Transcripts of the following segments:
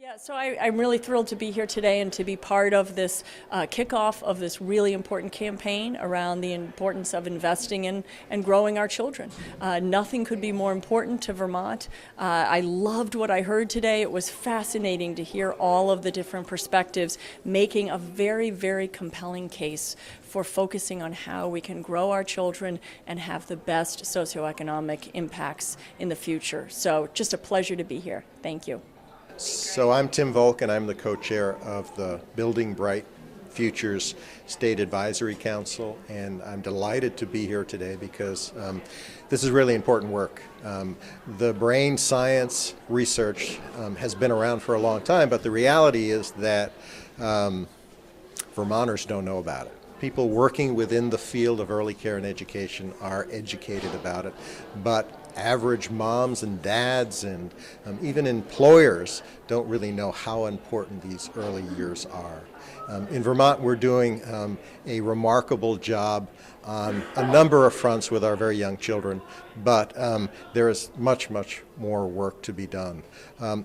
Yeah, so I'm really thrilled to be here today and to be part of this kickoff of this really important campaign around the importance of investing in and growing our children. Nothing could be more important to Vermont. I loved what I heard today. It was fascinating to hear all of the different perspectives making a very, very compelling case for focusing on how we can grow our children and have the best socioeconomic impacts in the future. So just a pleasure to be here. Thank you. So I'm Tim Volk, and I'm the co-chair of the Building Bright Futures State Advisory Council, and I'm delighted to be here today because this is really important work. The brain science research has been around for a long time, but the reality is that Vermonters don't know about it. People working within the field of early care and education are educated about it, but average moms and dads and even employers don't really know how important these early years are. In Vermont, we're doing a remarkable job on a number of fronts with our very young children, but there is much, much more work to be done.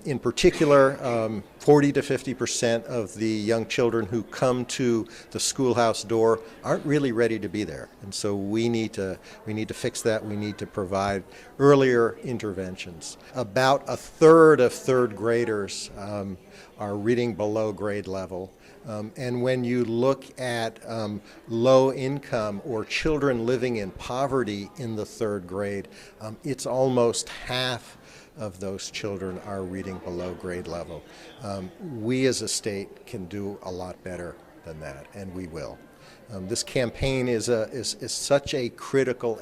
In particular, 40 to 50% of the young children who come to the schoolhouse door aren't really ready to be there, and so we need to fix that. We need to provide earlier interventions. About a third of third graders are reading below grade level. And when you look at low income or children living in poverty in the third grade, it's almost half of those children are reading below grade level. We as a state can do a lot better than that, and we will. This campaign is such a critical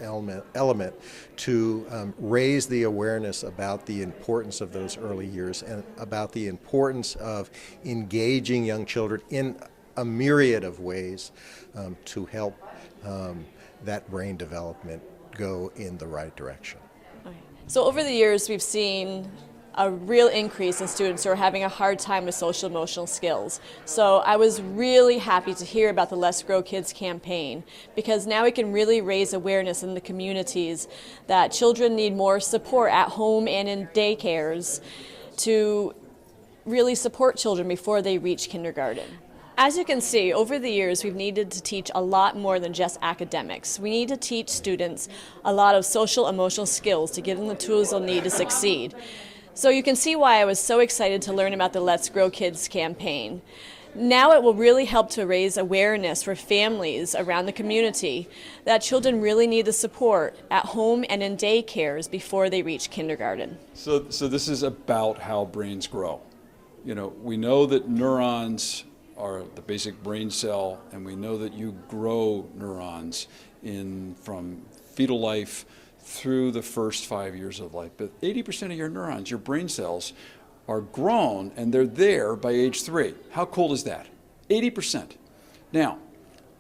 element to raise the awareness about the importance of those early years and about the importance of engaging young children in a myriad of ways to help that brain development go in the right direction. Okay. So over the years, we've seen a real increase in students who are having a hard time with social emotional skills. So I was really happy to hear about the Let's Grow Kids campaign, because now we can really raise awareness in the communities that children need more support at home and in daycares to really support children before they reach kindergarten. As you can see, over the years, we've needed to teach a lot more than just academics. We need to teach students a lot of social emotional skills to give them the tools they'll need to succeed. So you can see why I was so excited to learn about the Let's Grow Kids campaign. Now it will really help to raise awareness for families around the community that children really need the support at home and in daycares before they reach kindergarten. So this is about how brains grow. You know, we know that neurons are the basic brain cell, and we know that you grow neurons from fetal life through the first 5 years of life. But 80% of your neurons, your brain cells, are grown, and they're there by age 3. How cool is that? 80%. Now,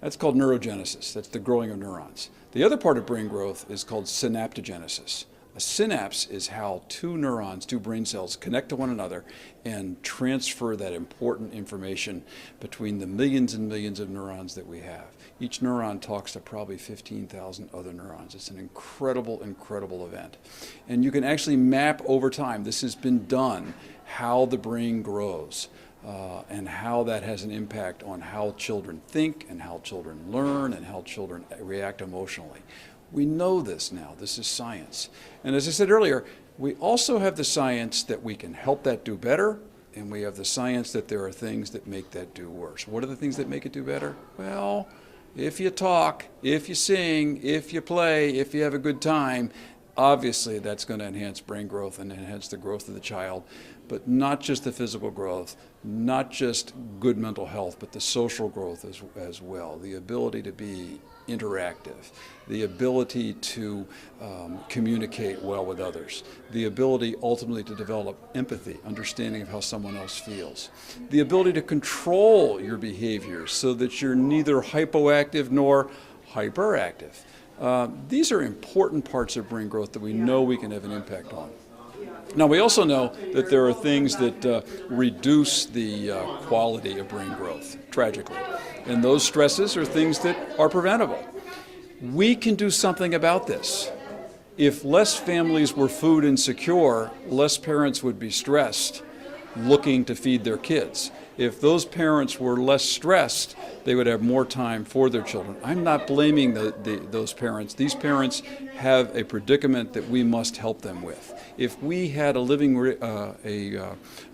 that's called neurogenesis. That's the growing of neurons. The other part of brain growth is called synaptogenesis. A synapse is how two neurons, two brain cells, connect to one another and transfer that important information between the millions and millions of neurons that we have. Each neuron talks to probably 15,000 other neurons. It's an incredible, incredible event. And you can actually map over time, this has been done, how the brain grows. And how that has an impact on how children think and how children learn and how children react emotionally. We know this now. This is science. And as I said earlier, we also have the science that we can help that do better, and we have the science that there are things that make that do worse. What are the things that make it do better? Well, if you talk, if you sing, if you play, if you have a good time, obviously that's going to enhance brain growth and enhance the growth of the child, but not just the physical growth, not just good mental health, but the social growth as well, the ability to be interactive, the ability to communicate well with others, the ability ultimately to develop empathy, understanding of how someone else feels, the ability to control your behaviors so that you're neither hypoactive nor hyperactive. These are important parts of brain growth that we know we can have an impact on. Now, we also know that there are things that reduce the quality of brain growth, tragically. And those stresses are things that are preventable. We can do something about this. If less families were food insecure, less parents would be stressed, looking to feed their kids. If those parents were less stressed, they would have more time for their children. I'm not blaming those parents. These parents have a predicament that we must help them with. If we had a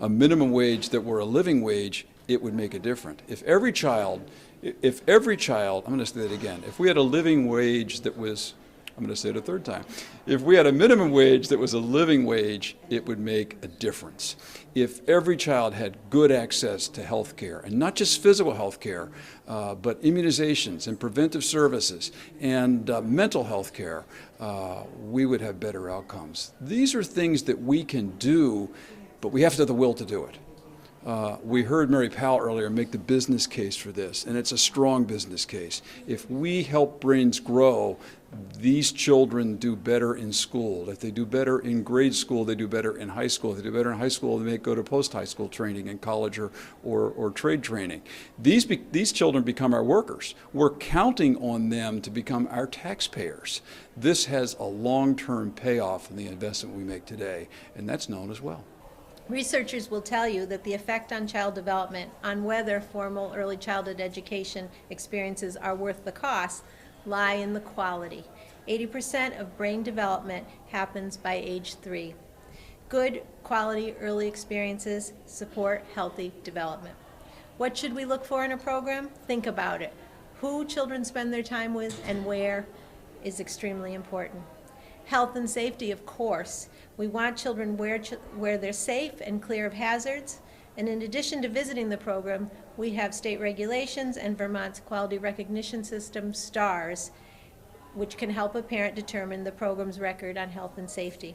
minimum wage that were a living wage, it would make a difference. If every child, I'm going to say that again, if we had a living wage that was, I'm going to say it a third time, if we had a minimum wage that was a living wage, it would make a difference. If every child had good access to health care, and not just physical health care, but immunizations and preventive services and mental health care, we would have better outcomes. These are things that we can do, but we have to have the will to do it. We heard Mary Powell earlier make the business case for this, and it's a strong business case. If we help brains grow, these children do better in school. If they do better in grade school, they do better in high school. If they do better in high school, they may go to post-high school training in college or trade training. These children become our workers. We're counting on them to become our taxpayers. This has a long-term payoff in the investment we make today, and that's known as well. Researchers will tell you that the effect on child development, on whether formal early childhood education experiences are worth the cost, lie in the quality. 80% of brain development happens by age 3. Good quality early experiences support healthy development. What should we look for in a program? Think about it. Who children spend their time with and where is extremely important. Health and safety, of course. We want children where they're safe and clear of hazards. And in addition to visiting the program, we have state regulations and Vermont's quality recognition system, STARS, which can help a parent determine the program's record on health and safety.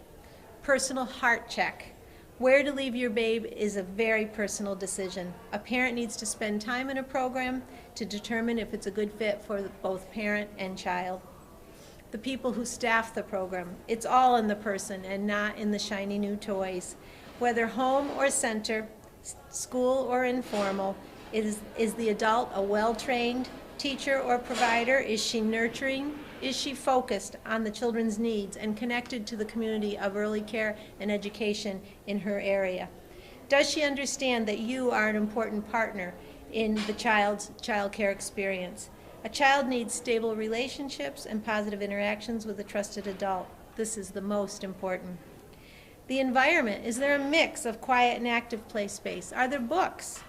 Personal heart check. Where to leave your babe is a very personal decision. A parent needs to spend time in a program to determine if it's a good fit for both parent and child. The people who staff the program. It's all in the person and not in the shiny new toys. Whether home or center, school or informal, is the adult a well-trained teacher or provider? Is she nurturing? Is she focused on the children's needs and connected to the community of early care and education in her area? Does she understand that you are an important partner in the child's child care experience? A child needs stable relationships and positive interactions with a trusted adult. This is the most important. The environment. Is there a mix of quiet and active play space? Are there books?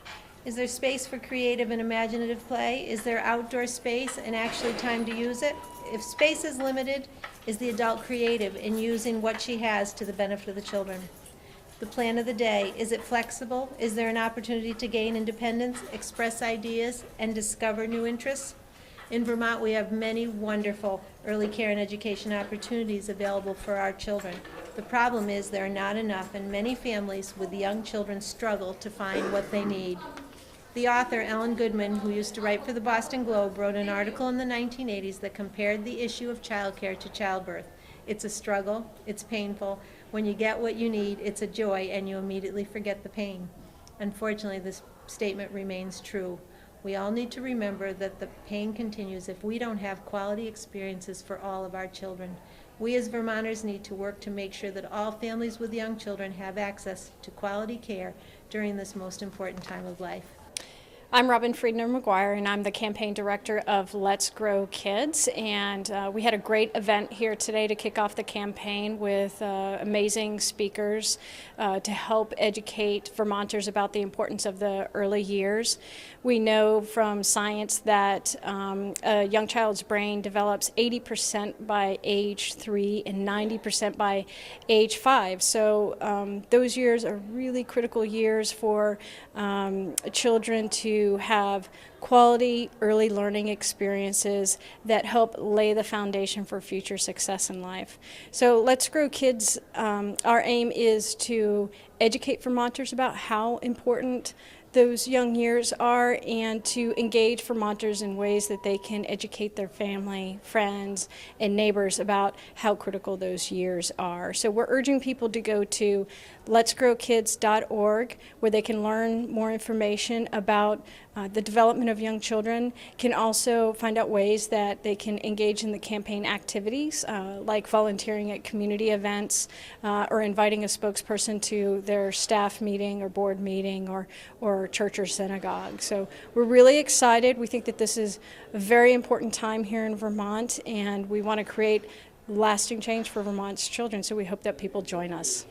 Is there space for creative and imaginative play? Is there outdoor space and actually time to use it? If space is limited, is the adult creative in using what she has to the benefit of the children? The plan of the day. Is it flexible? Is there an opportunity to gain independence, express ideas, and discover new interests? In Vermont, we have many wonderful early care and education opportunities available for our children. The problem is there are not enough, and many families with young children struggle to find what they need. The author, Ellen Goodman, who used to write for the Boston Globe, wrote an article in the 1980s that compared the issue of childcare to childbirth. It's a struggle, it's painful. When you get what you need, it's a joy, and you immediately forget the pain. Unfortunately, this statement remains true. We all need to remember that the pain continues if we don't have quality experiences for all of our children. We as Vermonters need to work to make sure that all families with young children have access to quality care during this most important time of life. I'm Robin Friedner-McGuire, and I'm the campaign director of Let's Grow Kids. And we had a great event here today to kick off the campaign with amazing speakers to help educate Vermonters about the importance of the early years. We know from science that a young child's brain develops 80% by age 3 and 90% by age 5. So those years are really critical years for children to have quality early learning experiences that help lay the foundation for future success in life. So Let's Grow Kids, our aim is to educate Vermonters about how important those young years are and to engage Vermonters in ways that they can educate their family, friends, and neighbors about how critical those years are. So we're urging people to go to letsgrowkids.org where they can learn more information about the development of young children, can also find out ways that they can engage in the campaign activities like volunteering at community events or inviting a spokesperson to their staff meeting or board meeting or church or synagogue. So we're really excited. We think that this is a very important time here in Vermont, and we want to create lasting change for Vermont's children, so we hope that people join us.